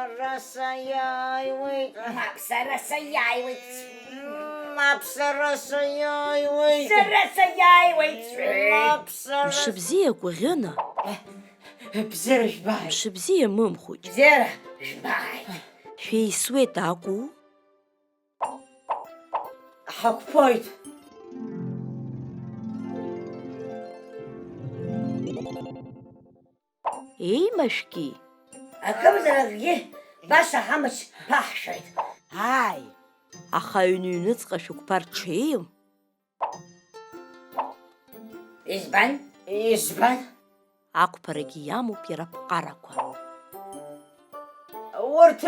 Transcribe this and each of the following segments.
Аԥсара саиааиуеит. Аԥсара саиааиуеит. Сара саиааиуеит. Мшыбзиа Кәаӷьына. Бзера жәбааит. Мшыбзиа Мымхәыҷ. Бзера жәбааит. Шәеисуеит акәу? Ҳақәԥоит. Еимашәки? Акымзаракгьы баша ҳамыч ԥаҳшәоит. Ааи, аха аҩны ҩныҵҟа шәықәԥа рҽеим. Избан? Избан? Ақәԥарагьы иамоуп иара аԥҟарақәа. Урҭ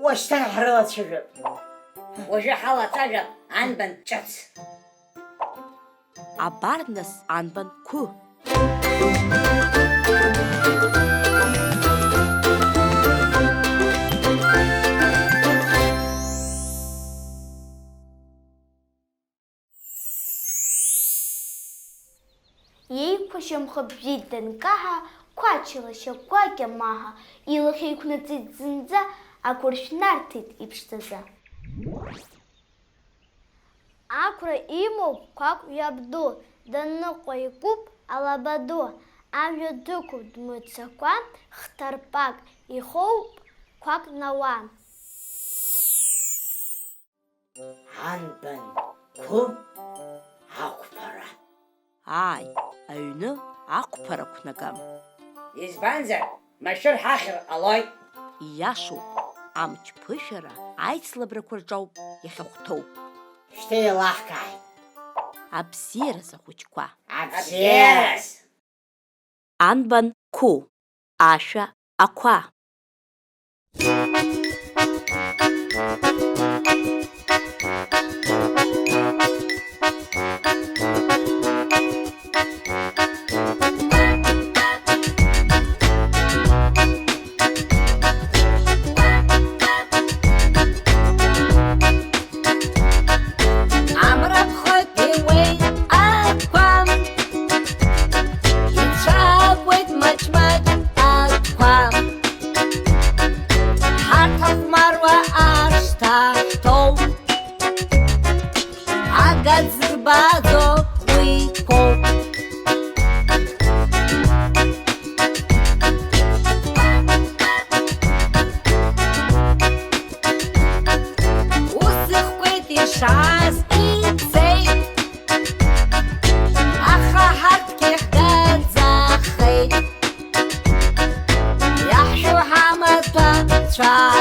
уашьҭан ҳрылацәажәап. Уажәы ҳалацәажәап анбан ҿыц. Абар нас анбан қәы. Еиқәышьамхы бжьит данкаҳа, қәачала шьапқәак амаҳа, илахь еиқәнаҵеит зынӡа, ақәыршә нарҭеит иԥшӡаӡа. Ақәра имоуп қәак ҩабду, данныҟәа икуп алабаду, амҩа дықәуп дмыццакуан, хҭарпак ихоуп қәак науан. Анбан қәы ақәԥара. Ааи, аҩны ақәԥара қәнагам. Избанзар, машәыр ҳахьыр ҟалоит. Ииашоуп, амч ԥышәара аицлабрақәа рҿауп иахьахәҭоу. Шьҭа еилаҳкааит. Абзиараз ахәыҷқәа. Абзиараз. Анбан қәу, ашәа ақәа. Try.